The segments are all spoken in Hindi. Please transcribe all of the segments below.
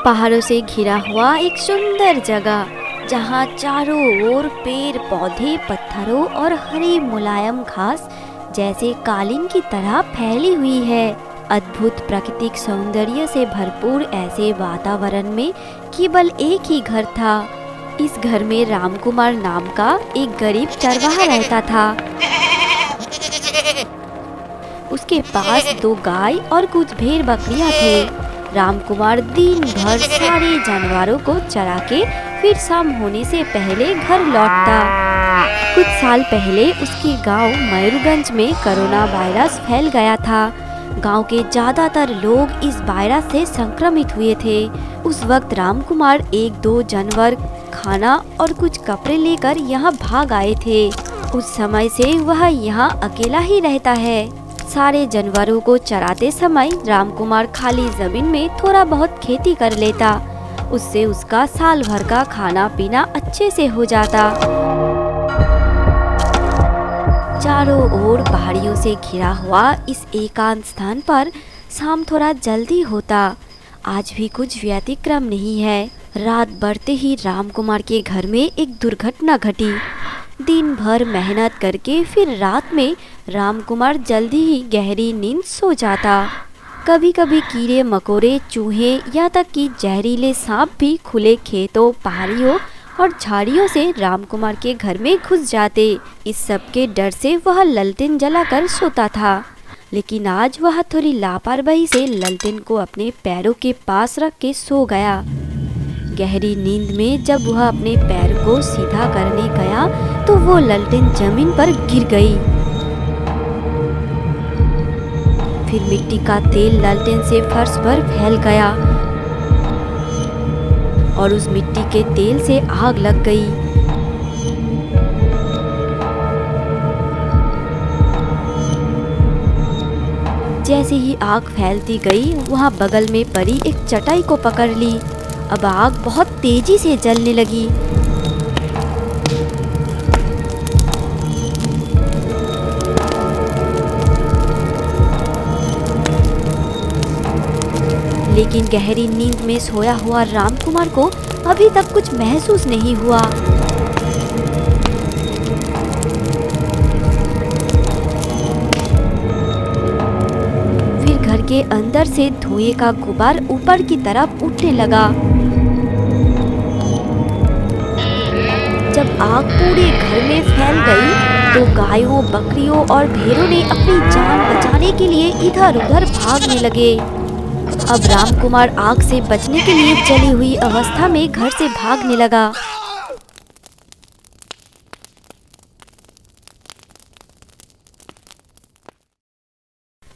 पहाड़ों से घिरा हुआ एक सुंदर जगह, जहाँ चारों ओर पेड़ पौधे, पत्थरों और हरी मुलायम घास जैसे कालीन की तरह फैली हुई है। अद्भुत प्राकृतिक सौंदर्य से भरपूर ऐसे वातावरण में केवल एक ही घर था। इस घर में रामकुमार नाम का एक गरीब चरवाहा रहता था। उसके पास 2 गाय और कुछ भेड़ बकरियां थे। रामकुमार दिन भर सारे जानवरों को चरा के फिर शाम होने से पहले घर लौटता। कुछ साल पहले उसके गांव मयूरगंज में कोरोना वायरस फैल गया था। गांव के ज्यादातर लोग इस वायरस से संक्रमित हुए थे। उस वक्त रामकुमार 1-2 जानवर, खाना और कुछ कपड़े लेकर यहाँ भाग आए थे। उस समय से वह यहाँ अकेला ही रहता है। सारे जानवरों को चराते समय रामकुमार खाली जमीन में थोड़ा बहुत खेती कर लेता। उससे उसका साल भर का खाना पीना अच्छे से हो जाता। चारों ओर पहाड़ियों से घिरा हुआ इस एकांत स्थान पर शाम थोड़ा जल्दी होता। आज भी कुछ व्यतिक्रम नहीं है। रात बढ़ते ही रामकुमार के घर में एक दुर्घटना घटी। दिन भर मेहनत करके फिर रात में रामकुमार जल्दी ही गहरी नींद सो जाता। कभी कभी कीड़े मकोड़े, चूहे, यहाँ तक कि जहरीले सांप भी खुले खेतों, पहाड़ियों और झाड़ियों से रामकुमार के घर में घुस जाते। इस सब के डर से वह ललटेन जलाकर सोता था। लेकिन आज वह थोड़ी लापरवाही से ललटेन को अपने पैरों के पास रख के सो गया। गहरी नींद में जब वह अपने पैर को सीधा करने गया तो वो ललटेन जमीन पर गिर गई। फिर मिट्टी का तेल ललटेन से फर्श पर फैल गया और उस मिट्टी के तेल से आग लग गई। जैसे ही आग फैलती गई, वहाँ बगल में पड़ी एक चटाई को पकड़ ली। अब आग बहुत तेजी से जलने लगी। लेकिन गहरी नींद में सोया हुआ रामकुमार को अभी तक कुछ महसूस नहीं हुआ। फिर घर के अंदर से धुएं का गुबार ऊपर की तरफ उठने लगा। जब आग पूरे घर में फैल गई तो गायों, बकरियों और भेड़ों ने अपनी जान बचाने के लिए इधर-उधर भागने लगे। अब रामकुमार आग से बचने के लिए जली हुई अवस्था में घर से भागने लगा।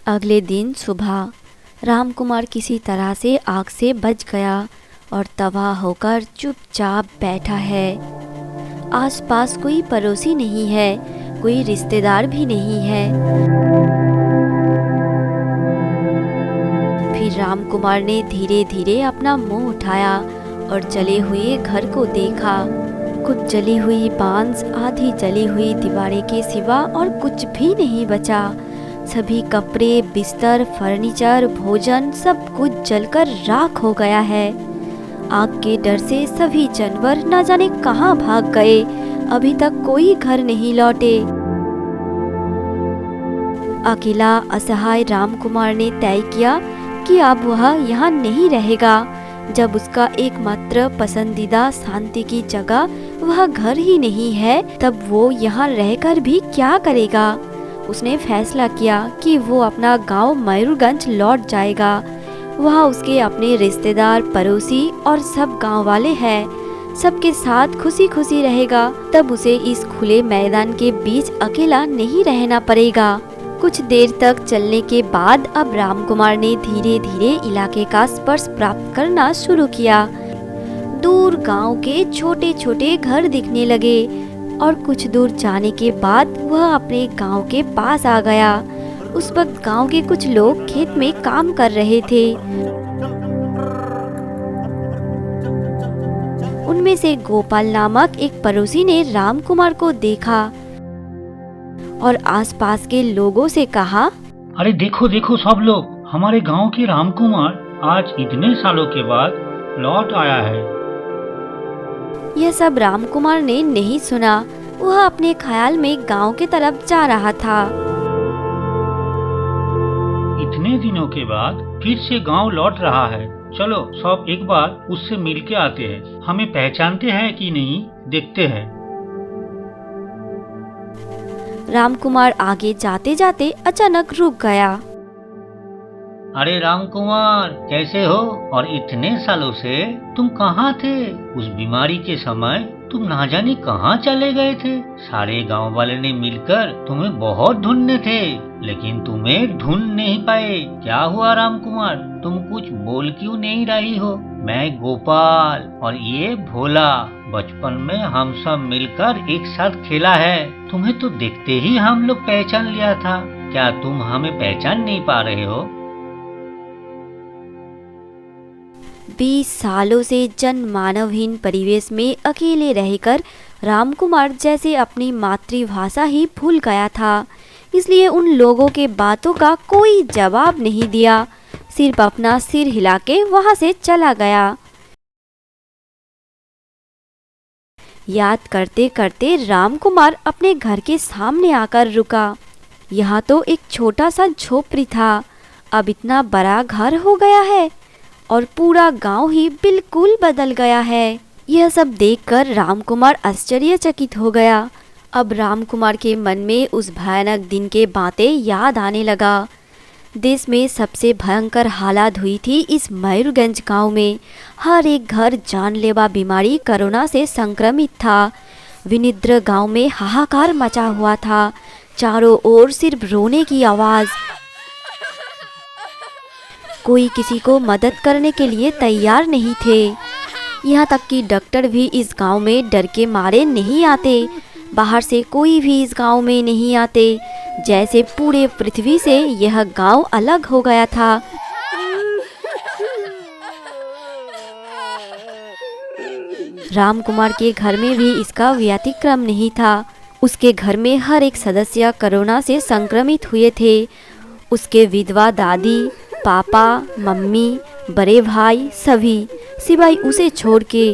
अगले दिन सुबह रामकुमार किसी तरह से आग से बच गया और तबाह होकर चुपचाप बैठा है। आसपास कोई पड़ोसी नहीं है, कोई रिश्तेदार भी नहीं है। फिर रामकुमार ने धीरे धीरे अपना मुंह उठाया और जले हुए घर को देखा। कुछ जली हुई बांस, आधी जली हुई दीवारें के सिवा और कुछ भी नहीं बचा। सभी कपड़े, बिस्तर, फर्नीचर, भोजन सब कुछ जलकर राख हो गया है। आग के डर से सभी जानवर न जाने कहां भाग गए। अभी तक कोई घर नहीं लौटे। अकेला असहाय रामकुमार ने तय किया कि अब वह यहाँ नहीं रहेगा। जब उसका एकमात्र पसंदीदा शांति की जगह वह घर ही नहीं है, तब वो यहाँ रहकर भी क्या करेगा। उसने फैसला किया कि वो अपना गांव मयूरगंज लौट जाएगा। वहाँ उसके अपने रिश्तेदार, पड़ोसी और सब गांव वाले हैं। सबके साथ खुशी खुशी रहेगा। तब उसे इस खुले मैदान के बीच अकेला नहीं रहना पड़ेगा। कुछ देर तक चलने के बाद अब रामकुमार ने धीरे धीरे इलाके का स्पर्श प्राप्त करना शुरू किया। दूर गांव के छोटे छोटे घर दिखने लगे और कुछ दूर जाने के बाद वह अपने गांव के पास आ गया। उस वक्त गांव के कुछ लोग खेत में काम कर रहे थे। उनमें से गोपाल नामक एक पड़ोसी ने रामकुमार को देखा और आसपास के लोगों से कहा, अरे देखो देखो सब लोग, हमारे गांव के रामकुमार आज इतने सालों के बाद लौट आया है। यह सब रामकुमार ने नहीं सुना। वह अपने ख्याल में गांव की तरफ जा रहा था। इतने दिनों के बाद फिर से गांव लौट रहा है। चलो सब एक बार उससे मिल के आते हैं। हमें पहचानते हैं कि नहीं, देखते हैं। रामकुमार आगे जाते जाते अचानक रुक गया। अरे रामकुमार, कैसे हो? और इतने सालों से तुम कहाँ थे? उस बीमारी के समय तुम ना जाने कहाँ चले गए थे। सारे गांव वाले ने मिलकर तुम्हें बहुत ढूंढने थे, लेकिन तुम्हें ढूंढ नहीं पाए। क्या हुआ रामकुमार, तुम कुछ बोल क्यों नहीं रही हो? मैं गोपाल और ये भोला, बचपन में हम सब मिलकर एक साथ खेला है। तुम्हें तो देखते ही हम लोग पहचान लिया था। क्या तुम हमें पहचान नहीं पा रहे हो? 20 सालों से जनमानवहीन परिवेश में अकेले रहकर रामकुमार जैसे अपनी मातृभाषा ही भूल गया था। इसलिए उन लोगों के बातों का कोई जवाब नहीं दिया, सिर्फ अपना सिर हिला के वहां से चला गया। याद करते करते रामकुमार अपने घर के सामने आकर रुका। यहाँ तो एक छोटा सा झोपड़ी था, अब इतना बड़ा घर हो गया है और पूरा गांव ही बिल्कुल बदल गया है। यह सब देखकर रामकुमार आश्चर्यचकित हो गया। अब रामकुमार के मन में उस भयानक दिन के बातें याद आने लगा। देश में सबसे भयंकर हालत हुई थी इस मयूरगंज गांव में। हर एक घर जानलेवा बीमारी कोरोना से संक्रमित था। विनिद्र गांव में हाहाकार मचा हुआ था। चारों ओर सिर्फ रोने की आवाज़। कोई किसी को मदद करने के लिए तैयार नहीं थे। यहाँ तक कि डॉक्टर भी इस गांव में डर के मारे नहीं आते। बाहर से कोई भी इस गांव में नहीं आते, जैसे पूरे पृथ्वी से यह गांव अलग हो गया था। रामकुमार के घर में भी इसका व्यतिक्रम नहीं था। उसके घर में हर एक सदस्य कोरोना से संक्रमित हुए थे। उसके विधवा दादी, पापा, मम्मी, बड़े भाई सभी, सिवाय उसे छोड़ के।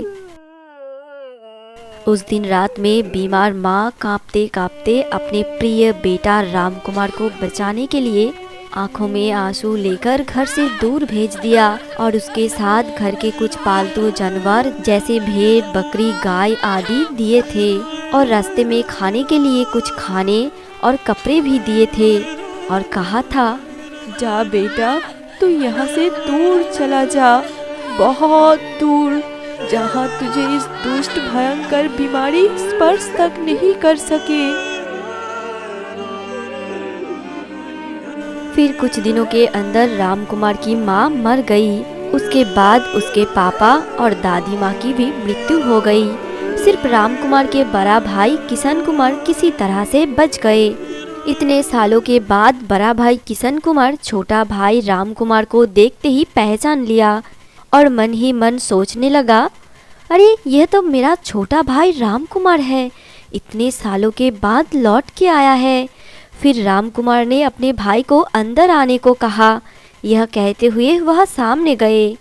उस दिन रात में बीमार माँ कांपते कांपते अपने प्रिय बेटा रामकुमार को बचाने के लिए आंखों में आंसू लेकर घर से दूर भेज दिया और उसके साथ घर के कुछ पालतू जानवर जैसे भेड़, बकरी, गाय आदि दिए थे और रास्ते में खाने के लिए कुछ खाने और कपड़े भी दिए थे और कहा था, जा बेटा, तू यहाँ से दूर चला जा, बहुत दूर, जहाँ तुझे इस दुष्ट भयंकर बीमारी स्पर्श तक नहीं कर सके। फिर कुछ दिनों के अंदर रामकुमार की माँ मर गई। उसके बाद उसके पापा और दादी माँ की भी मृत्यु हो गई। सिर्फ रामकुमार के बड़ा भाई किशन कुमार किसी तरह से बच गए। इतने सालों के बाद बड़ा भाई किशन कुमार छोटा भाई रामकुमार को देखते ही पहचान लिया और मन ही मन सोचने लगा, अरे यह तो मेरा छोटा भाई रामकुमार है, इतने सालों के बाद लौट के आया है। फिर रामकुमार ने अपने भाई को अंदर आने को कहा। यह कहते हुए वह सामने गए।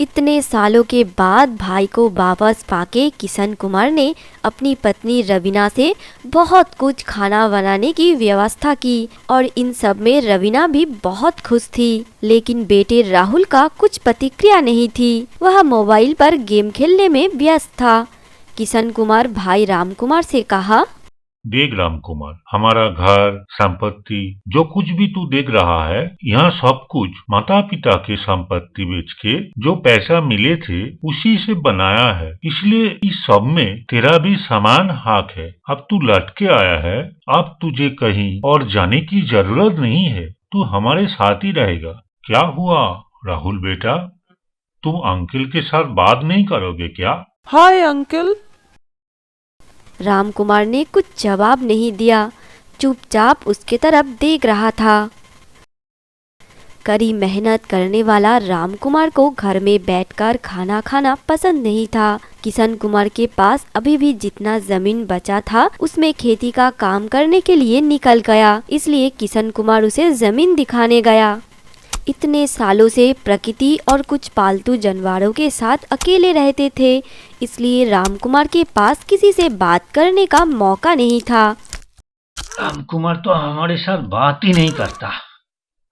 इतने सालों के बाद भाई को वापस पाके किशन कुमार ने अपनी पत्नी रवीना से बहुत कुछ खाना बनाने की व्यवस्था की और इन सब में रवीना भी बहुत खुश थी। लेकिन बेटे राहुल का कुछ प्रतिक्रिया नहीं थी, वह मोबाइल पर गेम खेलने में व्यस्त था। किशन कुमार भाई रामकुमार से कहा, देख रामकुमार, हमारा घर, संपत्ति, जो कुछ भी तू देख रहा है, यहाँ सब कुछ माता पिता के संपत्ति बेच के जो पैसा मिले थे उसी से बनाया है। इसलिए इस सब में तेरा भी समान हक है। अब तू लौट के आया है, अब तुझे कहीं और जाने की जरूरत नहीं है, तू हमारे साथ ही रहेगा। क्या हुआ राहुल बेटा, तुम अंकल के साथ बात नहीं करोगे क्या? Hi uncle. रामकुमार ने कुछ जवाब नहीं दिया, चुपचाप उसके तरफ देख रहा था। कड़ी मेहनत करने वाला रामकुमार को घर में बैठकर खाना खाना पसंद नहीं था। किशन कुमार के पास अभी भी जितना जमीन बचा था उसमें खेती का काम करने के लिए निकल गया। इसलिए किशन कुमार उसे जमीन दिखाने गया। इतने सालों से प्रकृति और कुछ पालतू जानवरों के साथ अकेले रहते थे, इसलिए रामकुमार के पास किसी से बात करने का मौका नहीं था। रामकुमार तो हमारे साथ बात ही नहीं करता,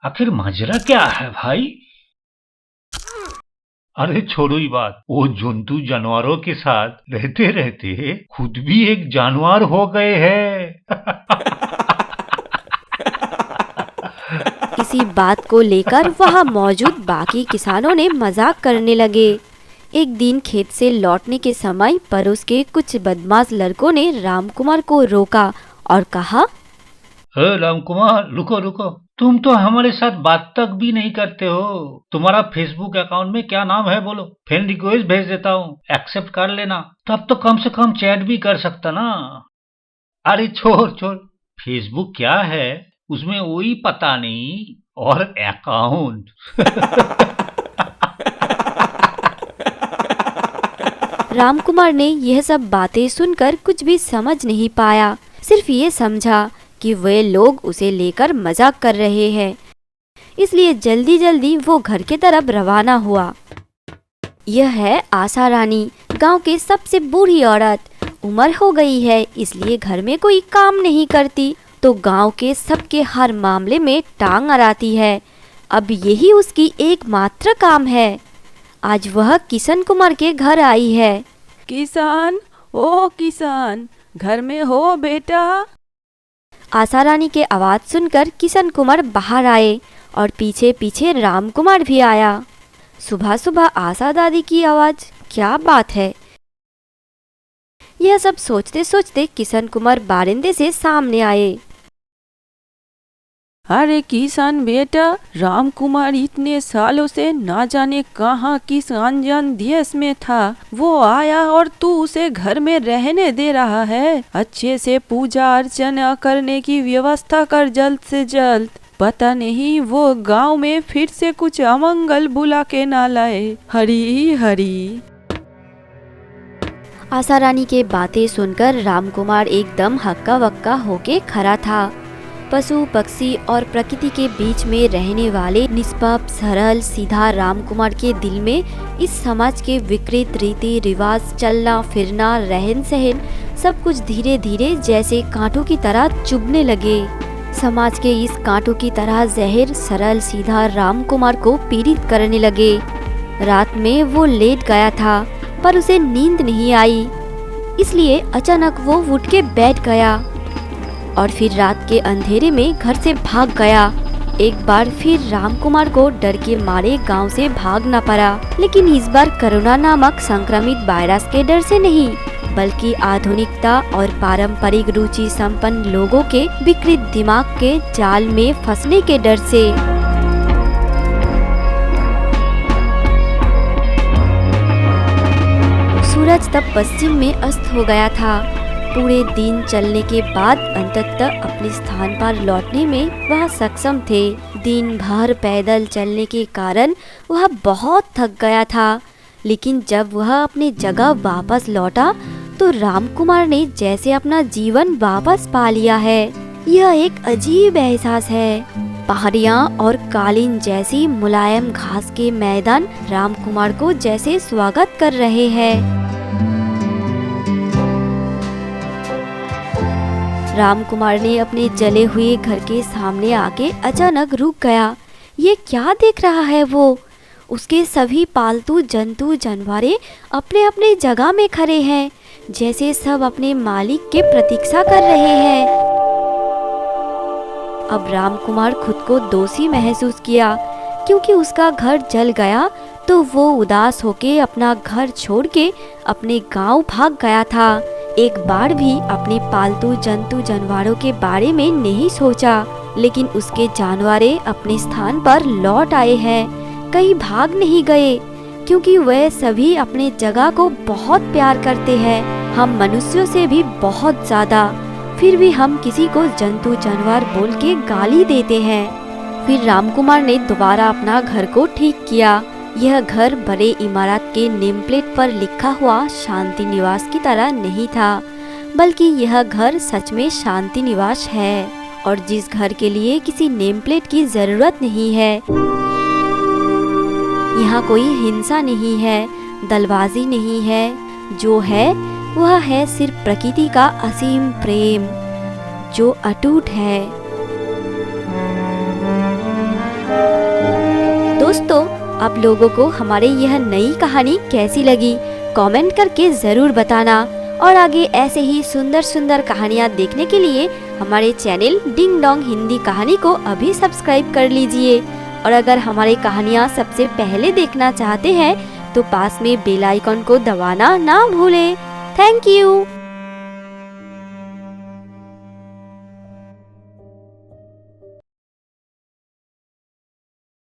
आखिर माजरा क्या है भाई? अरे छोड़ो ही बात, वो जंतु जानवरों के साथ रहते रहते खुद भी एक जानवर हो गए हैं। इसी बात को लेकर वहां मौजूद बाकी किसानों ने मजाक करने लगे। एक दिन खेत से लौटने के समय पड़ोस के कुछ बदमाश लड़कों ने रामकुमार को रोका और कहा, रामकुमार रुको रुको, तुम तो हमारे साथ बात तक भी नहीं करते हो। तुम्हारा फेसबुक अकाउंट में क्या नाम है बोलो, फ्रेंड रिक्वेस्ट भेज देता हूँ, एक्सेप्ट कर लेना, तब तो कम से कम चैट भी कर सकता ना। अरे छोड़ छोड़, फेसबुक क्या है, उसमें वही पता नहीं और अकाउंट। रामकुमार ने यह सब बातें सुनकर कुछ भी समझ नहीं पाया, सिर्फ ये समझा कि वे लोग उसे लेकर मजाक कर रहे हैं, इसलिए जल्दी जल्दी वो घर की तरफ रवाना हुआ। यह है आशा रानी, गांव की सबसे बूढ़ी औरत। उम्र हो गई है, इसलिए घर में कोई काम नहीं करती, तो गांव के सबके हर मामले में टांग अड़ाती है। अब यही उसकी एकमात्र काम है। आज वह किशन कुमार के घर आई है। किसान, ओ किसान, घर में हो बेटा? आशा रानी के आवाज सुनकर किशन कुमार बाहर आए और पीछे पीछे रामकुमार भी आया। सुबह सुबह आशा दादी की आवाज, क्या बात है? यह सब सोचते सोचते किशन कुमार बारिंदे से सामने आए। अरे किसान बेटा, रामकुमार इतने सालों से ना जाने कहाँ किस अनजान देश में था, वो आया और तू उसे घर में रहने दे रहा है। अच्छे से पूजा अर्चना करने की व्यवस्था कर जल्द से जल्द, पता नहीं वो गांव में फिर से कुछ अमंगल बुला के ना लाए। हरी हरी। आशा रानी के बातें सुनकर रामकुमार एकदम हक्का बक्का होके खड़ा था। पशु पक्षी और प्रकृति के बीच में रहने वाले निष्पाप सरल सीधा रामकुमार के दिल में इस समाज के विकृत रीति रिवाज, चलना फिरना, रहन सहन सब कुछ धीरे धीरे जैसे कांटों की तरह चुभने लगे। समाज के इस कांटों की तरह जहर सरल सीधा रामकुमार को पीड़ित करने लगे। रात में वो लेट गया था पर उसे नींद नहीं आई, इसलिए अचानक वो उठ के बैठ गया और फिर रात के अंधेरे में घर से भाग गया। एक बार फिर रामकुमार को डर के मारे गांव से भागना पड़ा, लेकिन इस बार कोरोना नामक संक्रमित वायरस के डर से नहीं, बल्कि आधुनिकता और पारंपरिक रुचि संपन्न लोगों के विकृत दिमाग के जाल में फंसने के डर से। सूरज तब पश्चिम में अस्त हो गया था। पूरे दिन चलने के बाद अंततः अपने स्थान पर लौटने में वह सक्षम थे। दिन भर पैदल चलने के कारण वह बहुत थक गया था, लेकिन जब वह अपनी जगह वापस लौटा तो रामकुमार ने जैसे अपना जीवन वापस पा लिया है। यह एक अजीब एहसास है। पहाड़ियाँ और कालीन जैसी मुलायम घास के मैदान रामकुमार को जैसे स्वागत कर रहे हैं। रामकुमार ने अपने जले हुए घर के सामने आके अचानक रुक गया। ये क्या देख रहा है वो? उसके सभी पालतू जंतु जानवरें अपने अपने जगह में खड़े हैं, जैसे सब अपने मालिक के प्रतीक्षा कर रहे हैं। अब रामकुमार खुद को दोषी महसूस किया, क्योंकि उसका घर जल गया तो वो उदास होके अपना घर छोड़ के अपने गांव भाग गया था। एक बार भी अपने पालतू जंतु जानवरों के बारे में नहीं सोचा, लेकिन उसके जानवरें अपने स्थान पर लौट आए हैं, कहीं भाग नहीं गए, क्योंकि वे सभी अपने जगह को बहुत प्यार करते हैं, हम मनुष्यों से भी बहुत ज्यादा। फिर भी हम किसी को जंतु जानवर बोल के गाली देते हैं। फिर रामकुमार ने दोबारा अपना घर को ठीक किया। यह घर बड़े इमारत के नेम प्लेट पर लिखा हुआ शांति निवास की तरह नहीं था, बल्कि यह घर सच में शांति निवास है, और जिस घर के लिए किसी नेम प्लेट की जरूरत नहीं है। यहाँ कोई हिंसा नहीं है, दलबाजी नहीं है। जो है वह है सिर्फ प्रकृति का असीम प्रेम जो अटूट है। दोस्तों, आप लोगों को हमारी यह नई कहानी कैसी लगी कमेंट करके ज़रूर बताना। और आगे ऐसे ही सुंदर सुंदर कहानियाँ देखने के लिए हमारे चैनल डिंग डोंग हिंदी कहानी को अभी सब्सक्राइब कर लीजिए। और अगर हमारी कहानियाँ सबसे पहले देखना चाहते हैं तो पास में बेल आइकॉन को दबाना ना भूलें। Thank you.